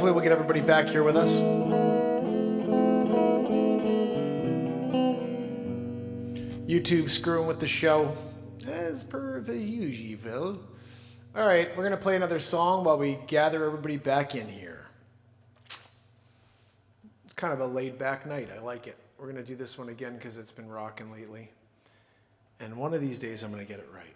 Hopefully we'll get everybody back here with us. YouTube screwing with the show, as per the usual. All right, we're going to play another song while we gather everybody back in here. It's kind of a laid-back night. I like it. We're going to do this one again because it's been rocking lately. And one of these days I'm going to get it right.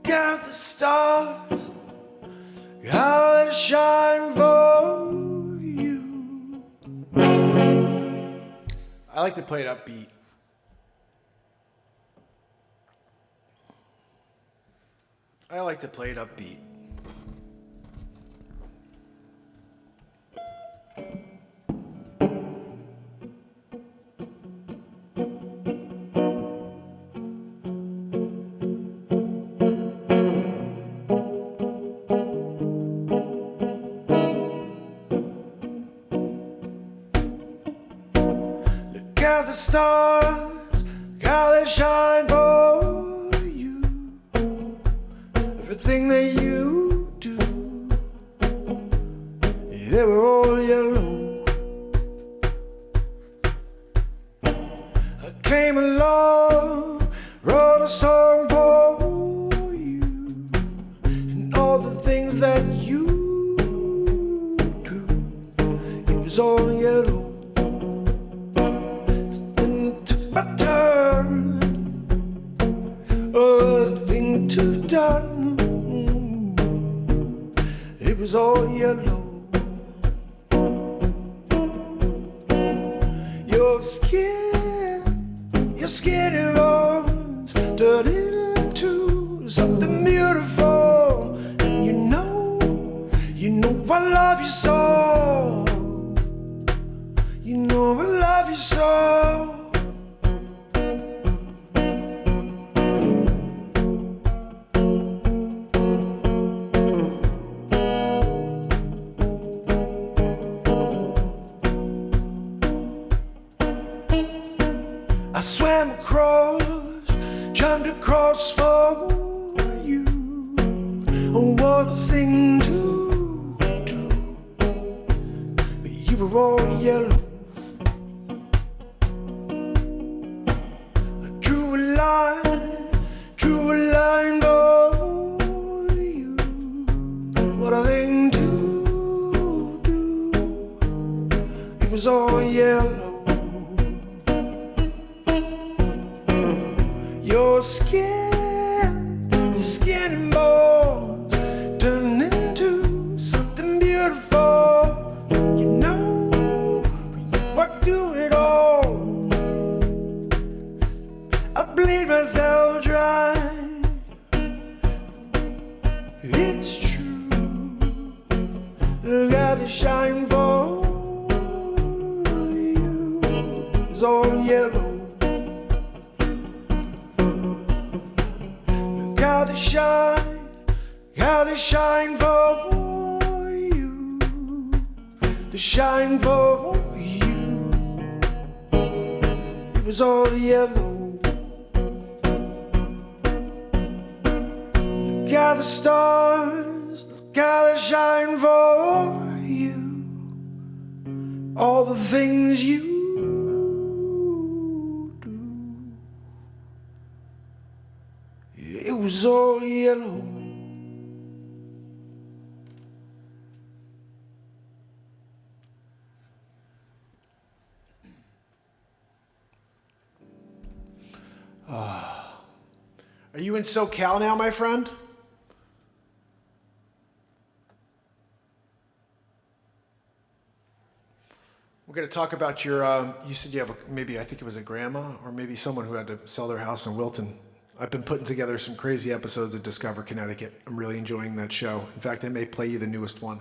Got the stars, how they shine for you. I like to play it upbeat. I like to play it upbeat. At the stars, how they shine for you. Everything that you do, they were all yellow. I came along, wrote a song for you, and all the things that you do, it was all yellow. Done. It was all yellow. Your skin and bones turned into something beautiful. And you know I love you so. You know I love you so. I swam across, jumped across for you. Oh, what a thing to do. But you were all yellow. I drew a line for you. What a thing to do. It was all yellow. Your skin and bones turn into something beautiful. You know I do it all. I bleed myself dry. It's true. Look how they shine for you. It's all yellow. How they shine for you. They shine for you. It was all yellow. Look at the stars, look how they shine for you. All the things you do. It was all yellow. Are you in SoCal now, my friend? We're going to talk about your, you said you have maybe, I think it was a grandma or maybe someone who had to sell their house in Wilton. I've been putting together some crazy episodes of Discover Connecticut. I'm really enjoying that show. In fact, I may play you the newest one.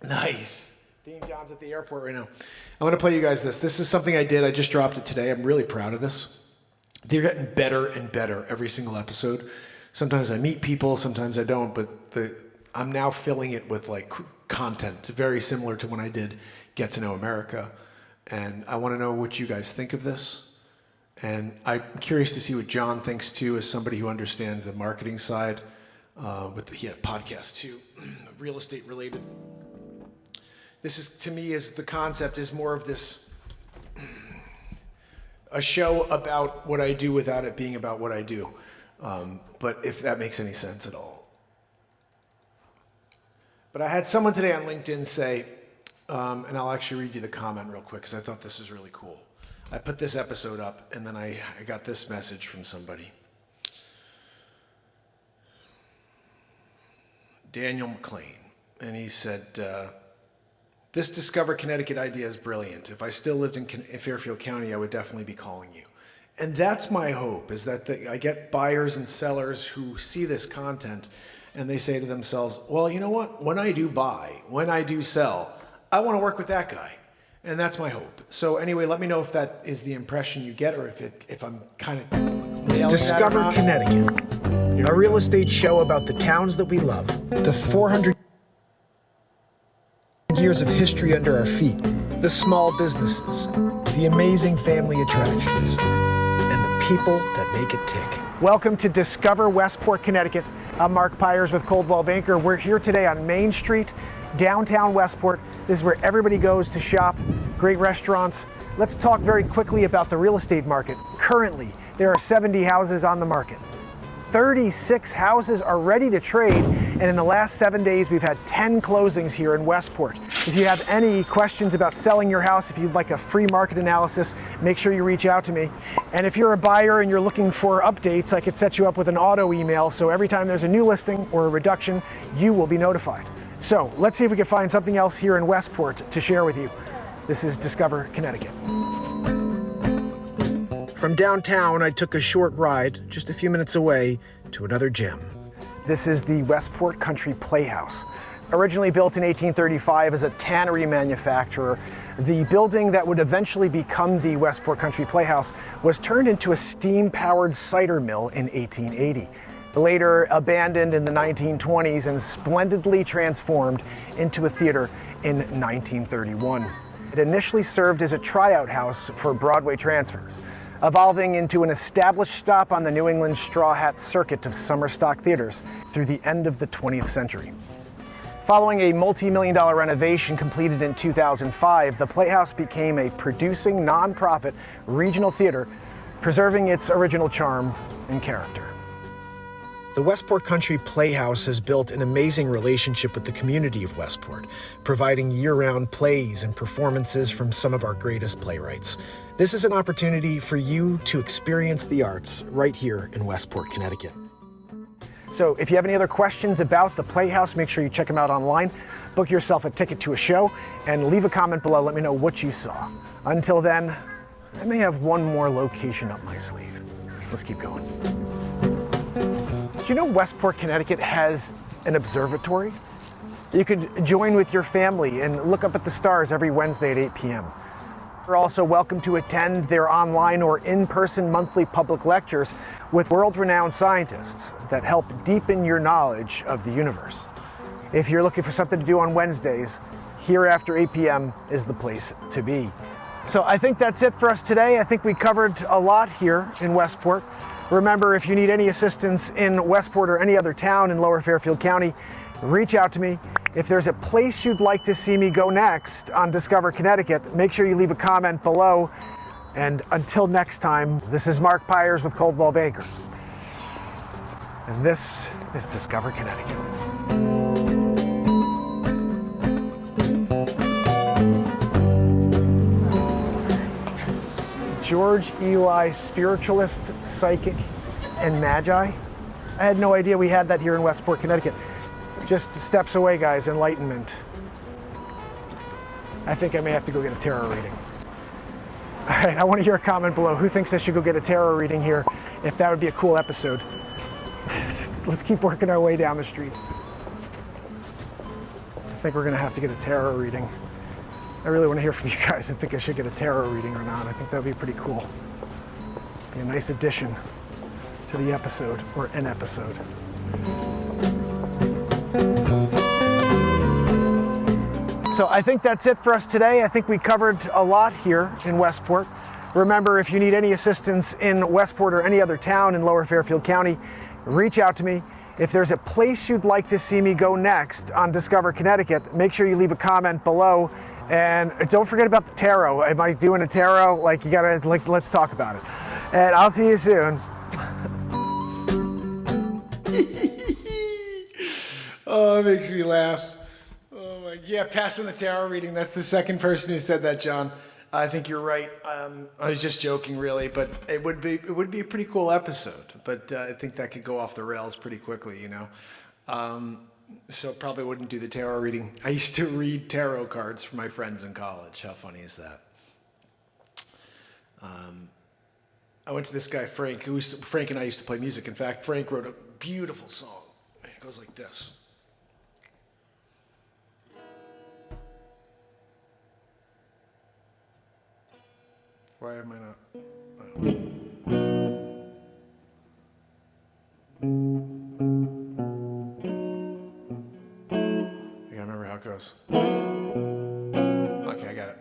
Nice. Dean John's at the airport right now. I'm going to play you guys this. This is something I did. I just dropped it today. I'm really proud of this. They're getting better and better every single episode. Sometimes I meet people, sometimes I don't, but I'm now filling it with like content, very similar to when I did Get to Know America. And I want to know what you guys think of this. And I'm curious to see what John thinks too, as somebody who understands the marketing side, he had a podcast too, real estate related. This is, to me, is the concept is more of this, a show about what I do without it being about what I do. But if that makes any sense at all. But I had someone today on LinkedIn say, and I'll actually read you the comment real quick because I thought this was really cool. I put this episode up and then I got this message from somebody. Daniel McLean. And he said, this Discover Connecticut idea is brilliant. If I still lived in Fairfield County, I would definitely be calling you. And that's my hope, is that I get buyers and sellers who see this content and they say to themselves, well, you know what? When I do buy, when I do sell, I want to work with that guy. And that's my hope. So anyway, let me know if that is the impression you get or if I'm kind of nailing Discover that Connecticut, a real estate show about the towns that we love, the 400 years of history under our feet, the small businesses, the amazing family attractions, and the people that make it tick. Welcome to Discover Westport, Connecticut. I'm Mark Pires with Coldwell Banker. We're here today on Main Street, downtown Westport. This is where everybody goes to shop, great restaurants. Let's talk very quickly about the real estate market. Currently, there are 70 houses on the market. 36 houses are ready to trade, and in the last 7 days, we've had 10 closings here in Westport. If you have any questions about selling your house, if you'd like a free market analysis, make sure you reach out to me. And if you're a buyer and you're looking for updates, I could set you up with an auto email, so every time there's a new listing or a reduction, you will be notified. So let's see if we can find something else here in Westport to share with you. This is Discover Connecticut. From downtown, I took a short ride, just a few minutes away, to another gem. This is the Westport Country Playhouse. Originally built in 1835 as a tannery manufacturer, the building that would eventually become the Westport Country Playhouse was turned into a steam-powered cider mill in 1880. Later abandoned in the 1920s and splendidly transformed into a theater in 1931. It initially served as a tryout house for Broadway transfers, evolving into an established stop on the New England straw hat circuit of summer stock theaters through the end of the 20th century. Following a multi-million-dollar renovation completed in 2005, the Playhouse became a producing nonprofit regional theater, preserving its original charm and character. The Westport Country Playhouse has built an amazing relationship with the community of Westport, providing year-round plays and performances from some of our greatest playwrights. This is an opportunity for you to experience the arts right here in Westport, Connecticut. So if you have any other questions about the Playhouse, make sure you check them out online, book yourself a ticket to a show, and leave a comment below. Let me know what you saw. Until then, I may have one more location up my sleeve. Let's keep going. Do you know Westport, Connecticut has an observatory? You could join with your family and look up at the stars every Wednesday at 8 p.m. You're also welcome to attend their online or in-person monthly public lectures with world-renowned scientists that help deepen your knowledge of the universe. If you're looking for something to do on Wednesdays, here after 8 p.m. is the place to be. So I think that's it for us today. I think we covered a lot here in Westport. Remember, if you need any assistance in Westport or any other town in Lower Fairfield County, reach out to me. If there's a place you'd like to see me go next on Discover Connecticut, make sure you leave a comment below. And until next time, this is Mark Pires with Coldwell Banker. And this is Discover Connecticut. George Eli, spiritualist, psychic, and magi. I had no idea we had that here in Westport, Connecticut. Just steps away, guys, enlightenment. I think I may have to go get a tarot reading. All right, I want to hear a comment below. Who thinks I should go get a tarot reading here? If that would be a cool episode. Let's keep working our way down the street. I think we're gonna have to get a tarot reading. I really want to hear from you guys. I think I should get a tarot reading or not. I think that would be pretty cool. Be a nice addition to the episode, or an episode. So I think that's it for us today. I think we covered a lot here in Westport. Remember, if you need any assistance in Westport or any other town in Lower Fairfield County, reach out to me. If there's a place you'd like to see me go next on Discover Connecticut, make sure you leave a comment below. And don't forget about the tarot. Am I doing a tarot? Like, you gotta, like, let's talk about it. And I'll see you soon. Oh, it makes me laugh. Oh my, yeah, passing the tarot reading. That's the second person who said that, John. I think you're right. I was just joking, really, but it would be a pretty cool episode. But I think that could go off the rails pretty quickly, you know. So probably wouldn't do the tarot reading. I used to read tarot cards for my friends in college. How funny is that? I went to this guy Frank. Frank and I used to play music. In fact, Frank wrote a beautiful song. It goes like this. Why am I not? Oh. I gotta remember how it goes. Okay, I got it.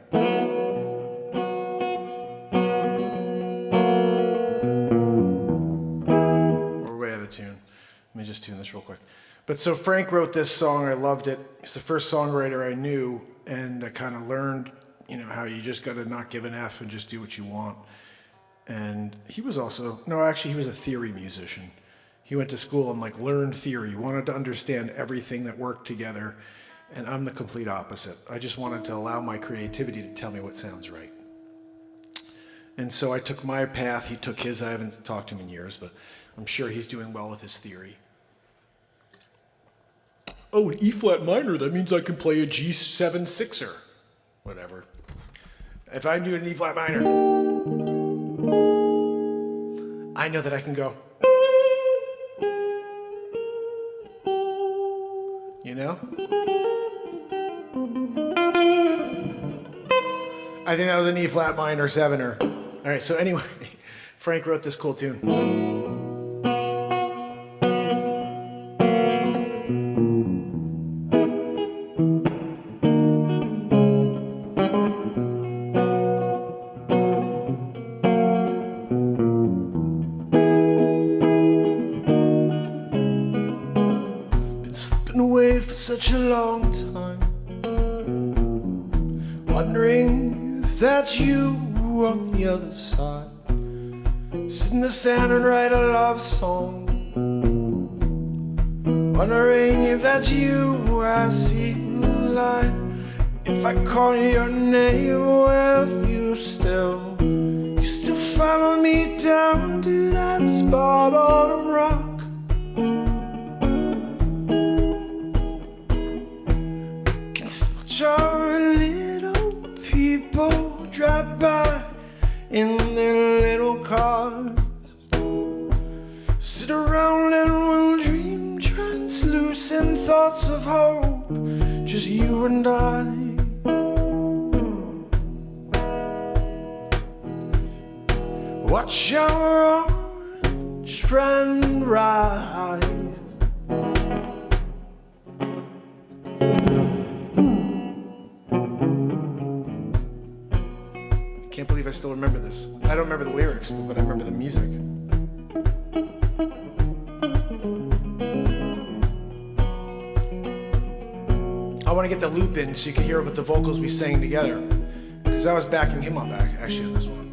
We're way out of tune. Let me just tune this real quick. But so Frank wrote this song. I loved it. He's the first songwriter I knew, and I kind of learned, you know, how you just got to not give an F and just do what you want. And he was also, no, actually he was a theory musician. He went to school and like learned theory, wanted to understand everything that worked together. And I'm the complete opposite. I just wanted to allow my creativity to tell me what sounds right. And so I took my path, he took his. I haven't talked to him in years, but I'm sure he's doing well with his theory. Oh, an E flat minor, that means I can play a G7 sixer. Whatever. If I'm doing an E flat minor, I know that I can go. You know? I think that was an E flat minor 7er. All right, so anyway, Frank wrote this cool tune. Such a long time, wondering if that's you on the other side. Sit in the sand and write a love song, wondering if that's you. I see the light. If I call your name, will you still follow me down to that spot on a rock? Our little people drive by in their little cars, sit around and we'll dream translucent thoughts of hope, just you and I. Watch our orange friend rise. Can't believe I still remember this. I don't remember the lyrics, but I remember the music. I want to get the loop in so you can hear what the vocals we sang together, because I was backing him up actually on this one.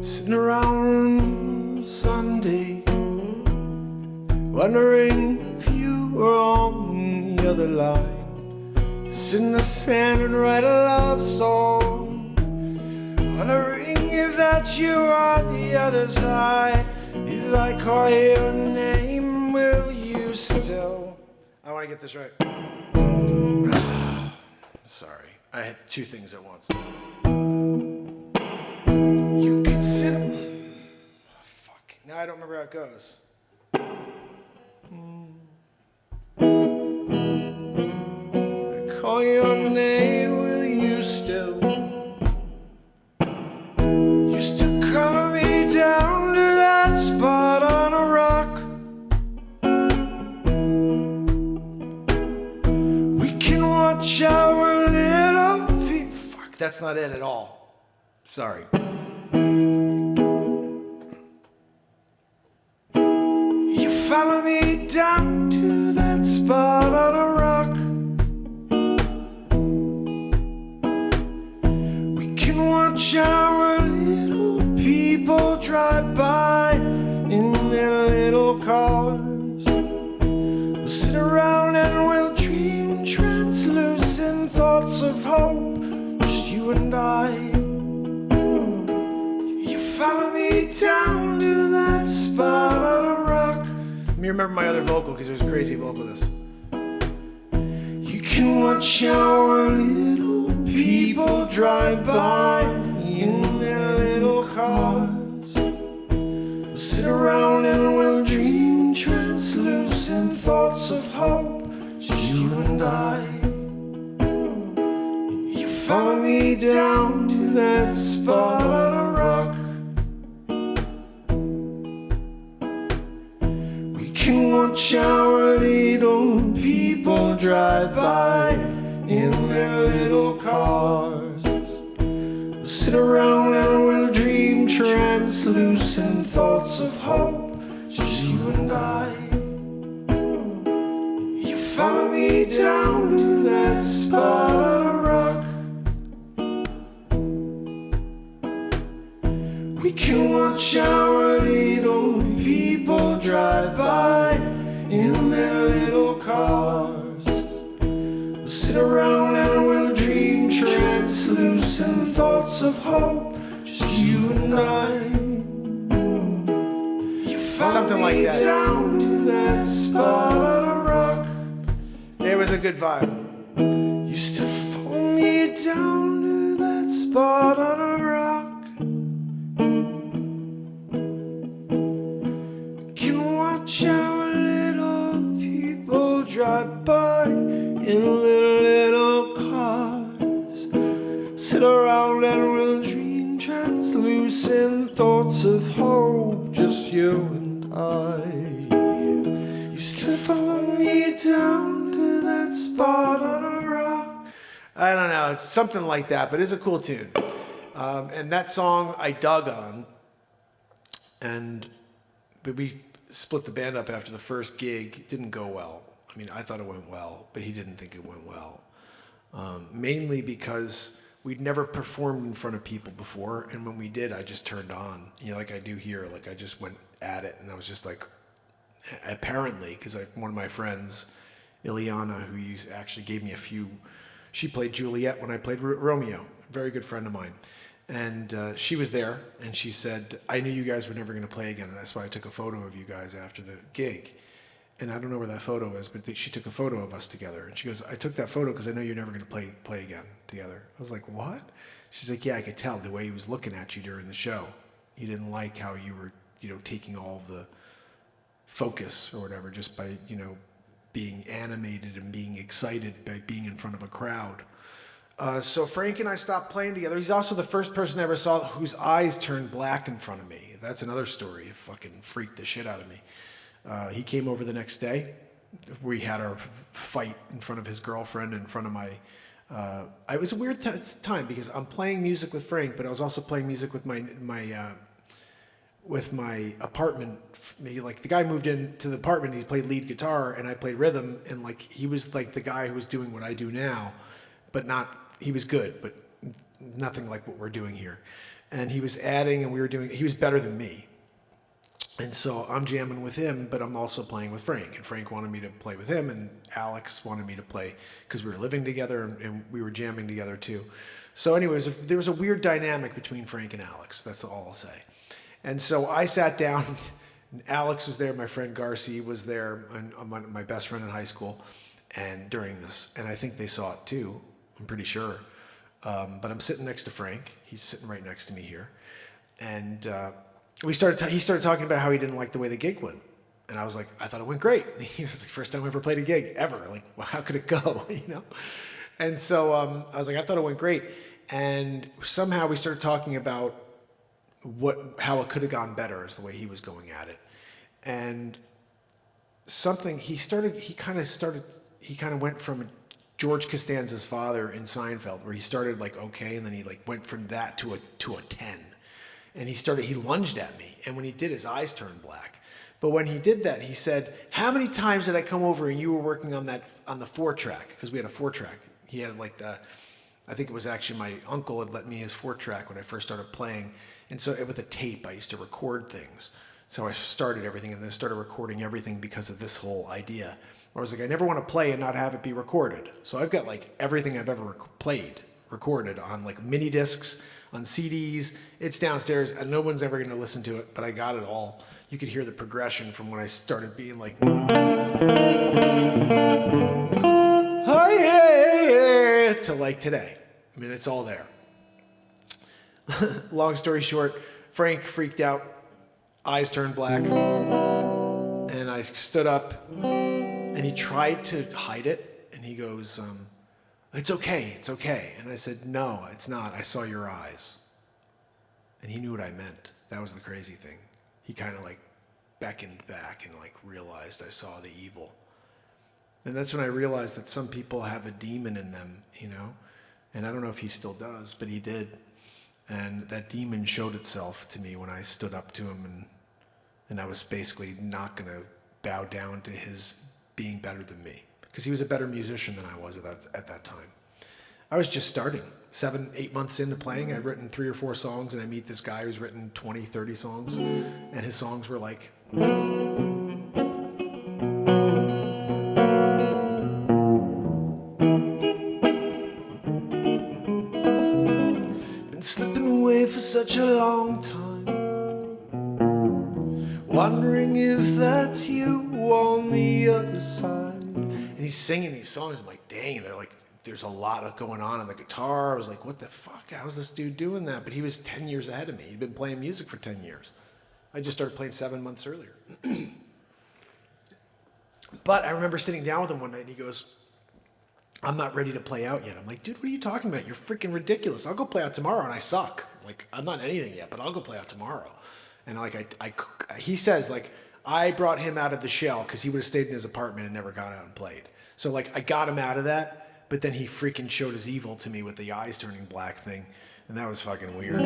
Sitting around Sunday, wondering if you were on the other line. Sit in the sand and write a love song, wondering if that you are the other side. If I call your name, will you still? I want to get this right. Sorry, I had two things at once. You could sit. Fuck. Now I don't remember how it goes. I call your name, will you still? Used to color me down to that spot on a rock. We can watch our little people. Fuck, that's not it at all. Sorry. You follow me down to that spot on a rock. We can watch our little people drive by in their little cars. We'll sit around and we'll dream translucent thoughts of hope, just you and I. You follow me down to that spot on a rock. Let me remember my other vocal because there's a crazy vocal this. You can watch our little people drive by in their little cars. We'll sit around and we'll dream translucent thoughts of hope, just you and I. You follow me down to that spot on a rock. We can watch our little people drive by in their little cars. We'll sit around and we'll dream translucent thoughts of hope, just you and I. You follow me down to that spot on a rock. We can watch our little people drive by in their little cars. We'll sit around and we'll dream translucent thoughts of hope, just you and I. You follow Something like me that. down to that spot on a rock. It was a good vibe. Used to follow me down to that spot on a rock. Can watch our little people drive by in little cars. Sit around and we'll dream translucent thoughts of hope, just you and I. Used to follow me down to that spot on a rock. I don't know, it's something like that, but it's a cool tune. And that song I dug on, but we split the band up after the first gig. It didn't go well. I mean, I thought it went well, but he didn't think it went well. Mainly because we'd never performed in front of people before, and when we did, I just turned on, like I do here. Like I just went at it, and I was just like, apparently, because one of my friends, Ileana, who actually gave me a few, she played Juliet when I played Romeo, a very good friend of mine. And she was there, and she said, I knew you guys were never going to play again, and that's why I took a photo of you guys after the gig. And I don't know where that photo is, but she took a photo of us together. And she goes, I took that photo because I know you're never going to play again together. I was like, what? She's like, yeah, I could tell the way he was looking at you during the show. He didn't like how you were, taking all the focus or whatever just by, being animated and being excited by being in front of a crowd. So Frank and I stopped playing together. He's also the first person I ever saw whose eyes turned black in front of me. That's another story. It fucking freaked the shit out of me. He came over the next day. We had our fight in front of his girlfriend, in front of my... it was a weird time because I'm playing music with Frank, but I was also playing music with my apartment. Like the guy moved into the apartment, he played lead guitar, and I played rhythm, and like he was like the guy who was doing what I do now, but not... He was good, but nothing like what we're doing here. And he was adding, and he was better than me. And so I'm jamming with him, but I'm also playing with Frank. And Frank wanted me to play with him, and Alex wanted me to play because we were living together and we were jamming together too. So anyways, there was a weird dynamic between Frank and Alex. That's all I'll say. And so I sat down, and Alex was there, my friend Garcia was there, and my best friend in high school, and during this. And I think they saw it too, I'm pretty sure. But I'm sitting next to Frank. He's sitting right next to me here. And he started talking about how he didn't like the way the gig went. And I was like, I thought it went great. It was the first time I ever played a gig ever. Like, well, how could it go? And so I was like, I thought it went great. And somehow we started talking about how it could have gone better is the way he was going at it. And he kind of went from George Costanza's father in Seinfeld, where he started like okay, and then he like went from that to a 10. And he lunged at me, and when he did, his eyes turned black. But when he did that, he said, "How many times did I come over and you were working on the 4-track?" Because we had a 4-track. He had I think it was actually my uncle had let me his 4-track when I first started playing. And so with a tape, I used to record things. So I started everything and then started recording everything because of this whole idea. Where I was like, I never want to play and not have it be recorded. So I've got like everything I've ever played recorded on like mini discs, on CDs. It's downstairs and no one's ever going to listen to it, but I got it all. You could hear the progression from when I started being like, hi, to like today. I mean, it's all there. Long story short, Frank freaked out, eyes turned black, and I stood up, and he tried to hide it, and he goes, it's okay. And I said, no, it's not. I saw your eyes. And he knew what I meant. That was the crazy thing. He kind of like beckoned back and like realized I saw the evil. And that's when I realized that some people have a demon in them, and I don't know if he still does, but he did. And that demon showed itself to me when I stood up to him, and I was basically not going to bow down to his being better than me, because he was a better musician than I was at that time. I was just starting. 7-8 months into playing, I'd written 3 or 4 songs, and I meet this guy who's written 20, 30 songs, and his songs were like... Been slipping away for such a long time, wondering if that's you on the other side. And he's singing these songs. I'm like, dang, they're like, there's a lot going on the guitar. I was like, what the fuck? How's this dude doing that? But he was 10 years ahead of me. He'd been playing music for 10 years. I just started playing 7 months earlier. But I remember sitting down with him one night, and he goes, I'm not ready to play out yet. I'm like, dude, what are you talking about? You're freaking ridiculous. I'll go play out tomorrow, and I suck. Like, I'm not anything yet, but I'll go play out tomorrow. And like, he says, like, I brought him out of the shell because he would have stayed in his apartment and never got out and played. So like, I got him out of that, but then he freaking showed his evil to me with the eyes turning black thing, and that was fucking weird.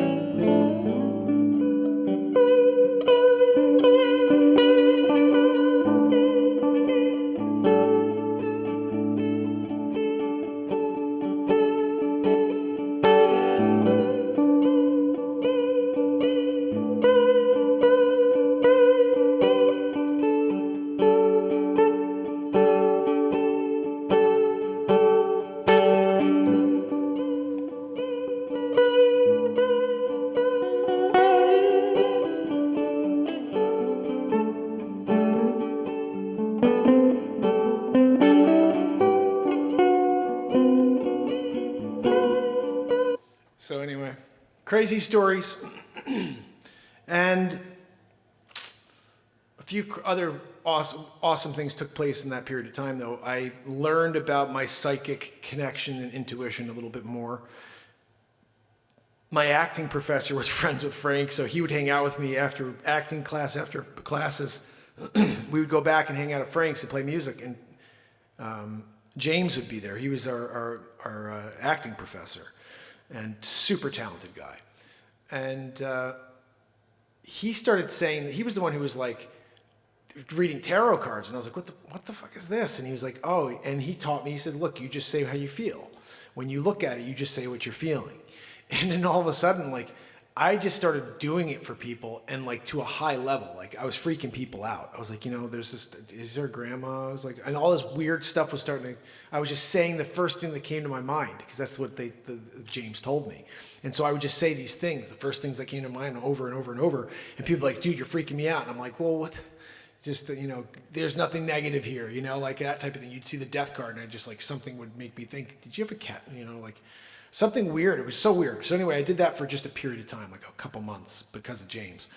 So anyway, crazy stories. And a few other awesome things took place in that period of time, though. I learned about my psychic connection and intuition a little bit more. My acting professor was friends with Frank, so he would hang out with me after acting class, after classes. We would go back and hang out at Frank's and play music, and James would be there. He was our acting professor, and super talented guy. And he started saying that he was the one who was like reading tarot cards, and I was like, what the fuck is this? And he was like, oh, and he taught me, he said, look, you just say how you feel. When you look at it, you just say what you're feeling. And then all of a sudden, like, I just started doing it for people, and like to a high level. Like I was freaking people out. I was like, there's this, is there a grandma? I was like, and all this weird stuff was starting to, I was just saying the first thing that came to my mind, because that's what James told me. And so I would just say these things, the first things that came to mind over and over and over. And people were like, dude, you're freaking me out. And I'm like, well, what? Just, there's nothing negative here, like that type of thing. You'd see the death card, and I just like, something would make me think, did you have a cat? Like, something weird. It was so weird. So anyway, I did that for just a period of time, like a couple months, because of James.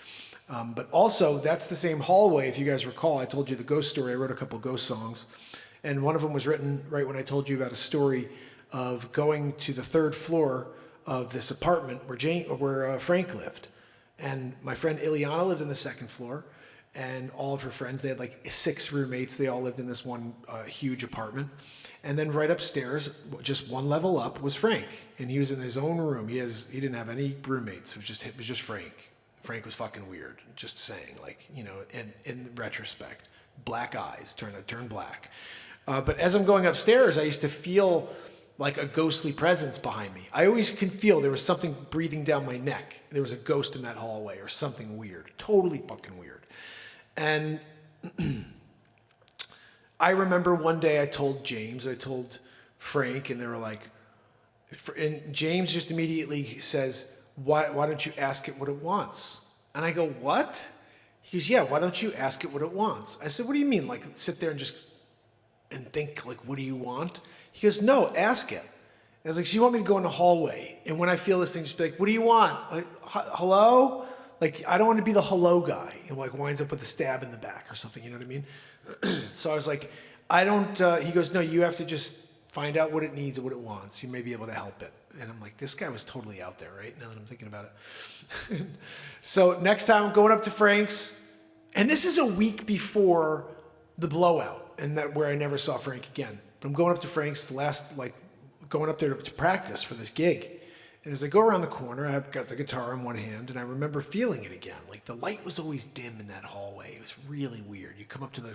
But also, that's the same hallway. If you guys recall, I told you the ghost story. I wrote a couple ghost songs, and one of them was written right when I told you about a story of going to the third floor of this apartment where Frank lived, and my friend Ileana lived in the second floor, and all of her friends. They had like 6 roommates. They all lived in this one huge apartment. And then right upstairs, just one level up, was Frank, and he was in his own room. He didn't have any roommates. It was just Frank. Frank was fucking weird. Just saying, like, in retrospect, black eyes turn black. But as I'm going upstairs, I used to feel like a ghostly presence behind me. I always can feel there was something breathing down my neck. There was a ghost in that hallway or something weird, totally fucking weird. And I remember one day I told Frank, and they were like, and James just immediately says, why don't you ask it what it wants? And I go, what? He goes, yeah, why don't you ask it what it wants? I said, what do you mean? Like, sit there and think, like, what do you want? He goes, no, ask it. And I was like, so you want me to go in the hallway? And when I feel this thing, just be like, what do you want? Like, hello? Like, I don't want to be the hello guy and like winds up with a stab in the back or something, you know what I mean? So I was like, he goes, no, you have to just find out what it needs and what it wants. You may be able to help it. And I'm like, this guy was totally out there, right? Now that I'm thinking about it. So next time I'm going up to Frank's, and this is a week before the blowout, and that where I never saw Frank again. But I'm going up to Frank's going up there to practice for this gig. And as I go around the corner, I've got the guitar in one hand, and I remember feeling it again. Like the light was always dim in that hallway. It was really weird. You come up to the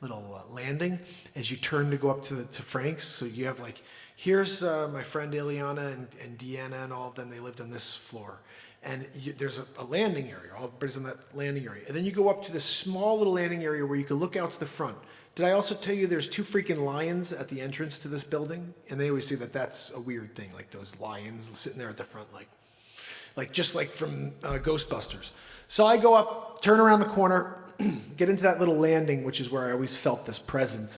little landing as you turn to go up to Frank's. So you have like, here's my friend Ileana and Deanna and all of them. They lived on this floor. And there's a landing area. Everybody's in that landing area. And then you go up to this small little landing area where you can look out to the front. Did I also tell you there's 2 freaking lions at the entrance to this building? And they always say that that's a weird thing, like those lions sitting there at the front, like just like from Ghostbusters. So I go up, turn around the corner, get into that little landing, which is where I always felt this presence.